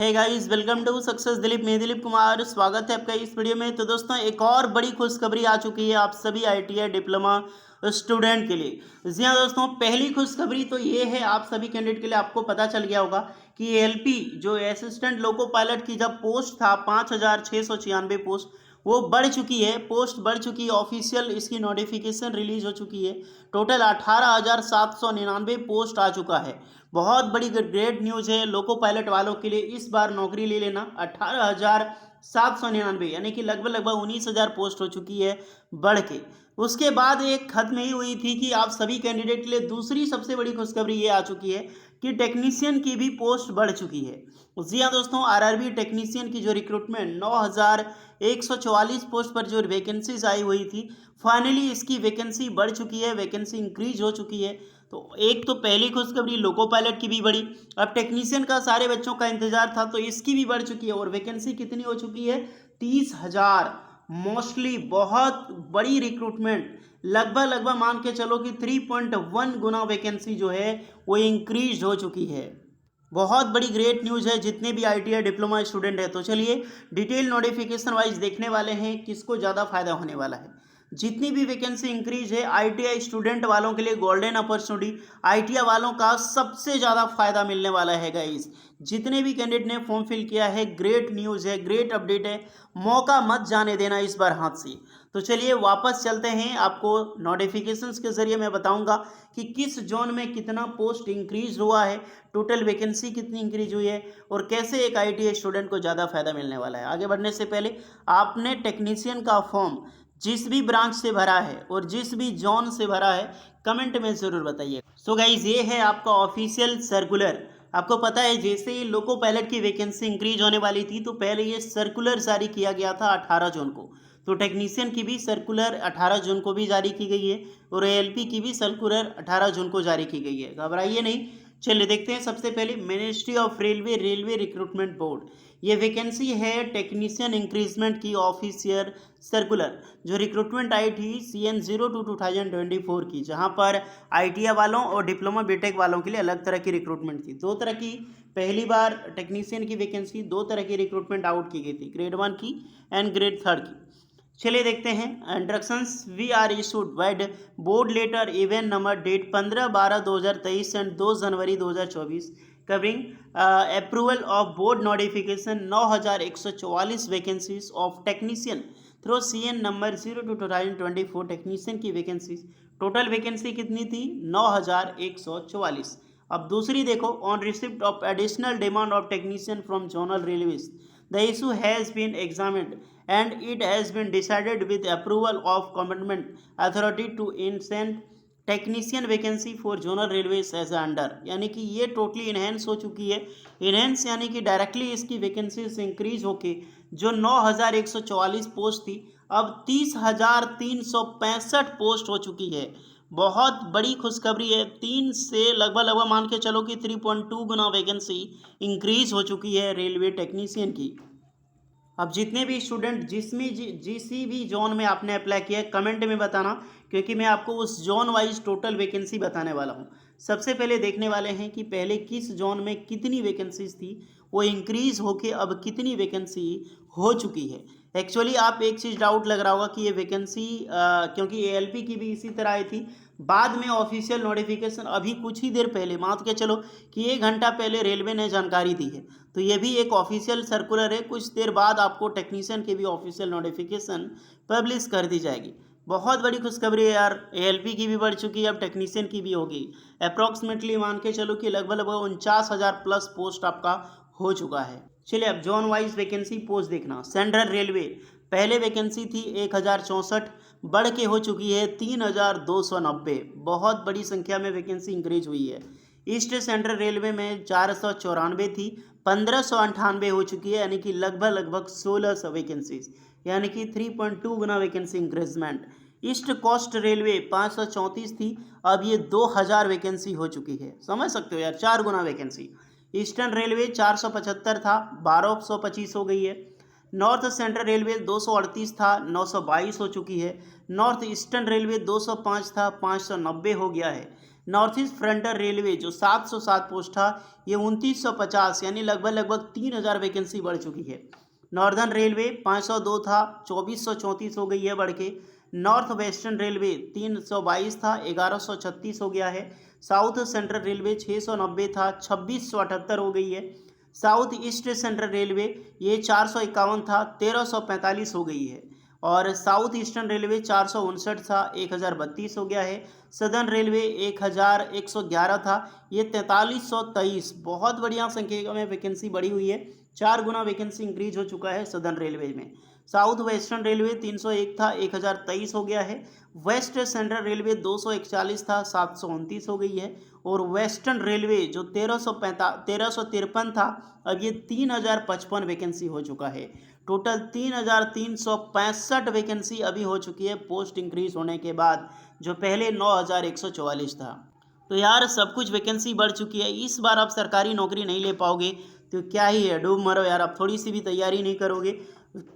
Hey guys, welcome to success Dilip. मैं दिलीप कुमार, स्वागत है आपका इस वीडियो में। तो दोस्तों, एक और बड़ी खुशखबरी आ चुकी है आप सभी आईटीआई डिप्लोमा स्टूडेंट के लिए। जी हाँ दोस्तों, पहली खुशखबरी तो ये है आप सभी कैंडिडेट के लिए। आपको पता चल गया होगा कि एलपी जो असिस्टेंट लोको पायलट की जब पोस्ट था 5,696 पोस्ट, वो बढ़ चुकी है। पोस्ट बढ़ चुकी है, ऑफिशियल इसकी नोटिफिकेशन रिलीज हो चुकी है। टोटल 18,799 पोस्ट आ चुका है। बहुत बड़ी ग्रेट न्यूज़ है लोको पायलट वालों के लिए। इस बार नौकरी ले लेना। 18,799 यानी कि लगभग लगभग 19,000 पोस्ट हो चुकी है बढ़ के। उसके बाद एक खत्म ही हुई थी कि आप सभी कैंडिडेट के लिए दूसरी सबसे बड़ी खुशखबरी ये आ चुकी है कि टेक्नीशियन की भी पोस्ट बढ़ चुकी है। जी हाँ दोस्तों, आरआरबी टेक्नीशियन की जो रिक्रूटमेंट 9,144 पोस्ट पर जो वैकेंसीज आई हुई थी, फाइनली इसकी वैकेंसी बढ़ चुकी है, वैकेंसी इंक्रीज हो चुकी है। तो एक तो पहली खुशखबरी लोको पायलट की भी बढ़ी। अब टेक्नीशियन का सारे बच्चों का इंतजार था, तो इसकी भी बढ़ चुकी है। और वैकेंसी कितनी हो चुकी है? 30,000। मोस्टली बहुत बड़ी रिक्रूटमेंट। लगभग लगभग मान के चलो कि 3.1 गुना वैकेंसी जो है वो इंक्रीज हो चुकी है। बहुत बड़ी ग्रेट न्यूज़ है जितने भी आईटीआई डिप्लोमा स्टूडेंट है। तो चलिए डिटेल नोटिफिकेशन वाइज देखने वाले हैं किसको ज़्यादा फायदा होने वाला है। जितनी भी वैकेंसी इंक्रीज है आईटीआई स्टूडेंट वालों के लिए गोल्डन अपॉर्चुनिटी। आईटीआई वालों का सबसे ज़्यादा फायदा मिलने वाला है गाइस। जितने भी कैंडिडेट ने फॉर्म फिल किया है, ग्रेट न्यूज़ है, ग्रेट अपडेट है। मौका मत जाने देना इस बार हाथ से। तो चलिए वापस चलते हैं। आपको नोटिफिकेशंस के जरिए मैं बताऊंगा कि किस जोन में कितना पोस्ट इंक्रीज हुआ है, टोटल वैकेंसी कितनी इंक्रीज हुई है, और कैसे एक आईटीआई स्टूडेंट को ज़्यादा फायदा मिलने वाला है। आगे बढ़ने से पहले आपने टेक्नीशियन का फॉर्म जिस भी ब्रांच से भरा है और जिस भी जोन से भरा है, कमेंट में ज़रूर बताइए। सो गाइज, ये है आपका ऑफिशियल सर्कुलर। आपको पता है जैसे ही लोको पायलट की वैकेंसी इंक्रीज होने वाली थी, तो पहले ये सर्कुलर जारी किया गया था 18 जून को। तो टेक्नीशियन की भी सर्कुलर 18 जून को भी जारी की गई है, और एएलपी की भी सर्कुलर 18 जून को जारी की गई है। घबराइए नहीं। चलिए देखते हैं। सबसे पहले ministry of railway railway recruitment board, ये वैकेंसी है टेक्नीशियन इंक्रीजमेंट की ऑफिशियल सर्कुलर, जो रिक्रूटमेंट आई थी CN02/2024 की, जहां पर आईटीआई वालों और डिप्लोमा बीटेक वालों के लिए अलग तरह की रिक्रूटमेंट थी। दो तरह की, पहली बार टेक्नीशियन की वैकेंसी दो तरह की रिक्रूटमेंट आउट की गई थी, ग्रेड 1 की एंड ग्रेड 3 की। चलिए देखते हैं। Instructions we are issued by board letter event number date 15/12/2023 and 2 January 2024 covering approval of board notification 9,144 vacancies of technician through CN number 02/2024 technician की वैकेंसीज। टोटल वैकेंसी कितनी थी? 9,144। अब दूसरी देखो, on receipt of additional demand of technician from zonal railways the issue has been examined and it has been decided with approval of commitment authority to insend technician vacancy for zonal railways as under. यानी कि ये totally enhance हो चुकी है। Enhance यानी कि directly इसकी vacancies increase होके जो 9,144 पोस्ट थी, अब 30,365 पोस्ट हो चुकी है। बहुत बड़ी खुशखबरी है। 3 से लगभग लगभग मान के चलो कि 3.2 गुना वैकेंसी इंक्रीज हो चुकी है रेलवे टेक्नीशियन की। अब जितने भी स्टूडेंट जिसी भी जोन में आपने अप्लाई किया है, कमेंट में बताना, क्योंकि मैं आपको उस जोन वाइज टोटल वैकेंसी बताने वाला हूँ। सबसे पहले देखने वाले हैं कि पहले किस जोन में कितनी वैकेंसीज थी, वो इंक्रीज होके अब कितनी वैकेंसी हो चुकी है। एक्चुअली आप एक चीज़ डाउट लग रहा होगा कि ये वैकेंसी, क्योंकि एएलपी की भी इसी तरह आई थी, बाद में ऑफिशियल नोटिफिकेशन अभी कुछ ही देर पहले, मान के चलो कि 1 घंटा पहले रेलवे ने जानकारी दी है। तो ये भी एक ऑफिशियल सर्कुलर है। कुछ देर बाद आपको टेक्नीशियन की भी ऑफिशियल नोटिफिकेशन पब्लिश कर दी जाएगी। बहुत बड़ी खुशखबरी है यार। एएलपी की भी बढ़ चुकी है, अब टेक्नीशियन की भी होगी। अप्रॉक्सीमेटली मान के चलो कि लगभग लगभग 49,000 प्लस पोस्ट आपका हो चुका है। चलिए अब जोन वाइज वैकेंसी पोस्ट देखना। सेंट्रल रेलवे, पहले वैकेंसी थी 1,064, बढ़ के हो चुकी है 3,290। बहुत बड़ी संख्या में वैकेंसी इंक्रीज हुई है। ईस्ट सेंट्रल रेलवे में 494 थी, 1,598 हो चुकी है, यानी कि लगभग लगभग 1,600 वैकेंसीज, यानी कि 3.2 गुना vacancy increment. East Coast Railway 534 थी, अब ये 2,000 वैकेंसी हो चुकी है। समझ सकते हो यार, 4 गुना वैकेंसी। ईस्टर्न रेलवे 475 था, 1,225 हो गई है। नॉर्थ सेंट्रल रेलवे 238 था, 922 हो चुकी है। नॉर्थ ईस्टर्न रेलवे 205 था, 590 हो गया है। नॉर्थ ईस्ट फ्रंटियर रेलवे जो 707 पोस्ट था, ये 2950 यानी लगभग 3000 वैकेंसी बढ़ चुकी है। नॉर्दर्न रेलवे 502 था, 2434 हो गई है बढ़ के। नॉर्थ वेस्टर्न रेलवे 322 था, 1136 हो गया है। साउथ सेंट्रल रेलवे 690 था, 2678 हो गई है। साउथ ईस्ट सेंट्रल रेलवे ये 451 था, 1345 हो गई है। और साउथ ईस्टर्न रेलवे 459 था, 1032 हो गया है। सदर्न रेलवे 1111 था, ये 4323, बहुत बढ़िया संख्या में वैकेंसी बढ़ी हुई है। 4 गुना वैकेंसी इंक्रीज हो चुका है सदर्न रेलवे में। साउथ वेस्टर्न रेलवे 301 था, 1023 हो गया है। वेस्ट सेंट्रल रेलवे 241 था, 729 हो गई है। और वेस्टर्न रेलवे जो 1353 था, अब ये 3055 वैकेंसी हो चुका है। टोटल 3365 वैकेंसी अभी हो चुकी है पोस्ट इंक्रीज होने के बाद, जो पहले 9144 था। तो यार सब कुछ वैकेंसी बढ़ चुकी है। इस बार आप सरकारी नौकरी नहीं ले पाओगे तो क्या ही है, डूब मरो यार। आप थोड़ी सी भी तैयारी नहीं करोगे,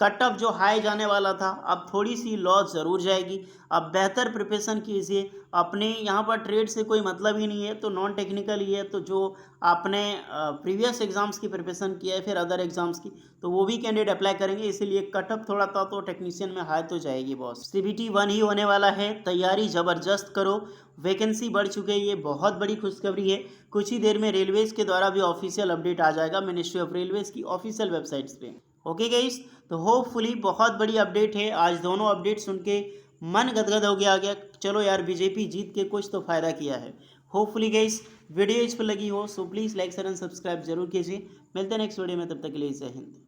कट ऑफ जो हाई जाने वाला था अब थोड़ी सी लॉस ज़रूर जाएगी। अब बेहतर प्रिपरेशन कीजिए। अपने यहाँ पर ट्रेड से कोई मतलब ही नहीं है तो नॉन टेक्निकल ही है, तो जो आपने प्रीवियस एग्ज़ाम्स की प्रिपरेशन किया है फिर अदर एग्ज़ाम्स की, तो वो भी कैंडिडेट अप्लाई करेंगे। इसीलिए कट ऑफ थोड़ा था तो टेक्नीशियन में हाई तो जाएगी बॉस। CBT 1 ही होने वाला है, तैयारी ज़बरदस्त करो। वैकेंसी बढ़ चुकी है, ये बहुत बड़ी खुशखबरी है। कुछ ही देर में रेलवेज के द्वारा भी ऑफिशियल अपडेट आ जाएगा मिनिस्ट्री ऑफ रेलवेज की ऑफिशियल वेबसाइट्स पे। ओके गाइस, तो होपफुली बहुत बड़ी अपडेट है। आज दोनों अपडेट सुन के मन गदगद हो गया। चलो यार, बीजेपी जीत के कुछ तो फ़ायदा किया है। होपफुली गाइस वीडियो इस पर लगी हो so please like share and subscribe जरूर कीजिए। मिलते हैं नेक्स्ट वीडियो में, तब तक के लिए जय हिंद।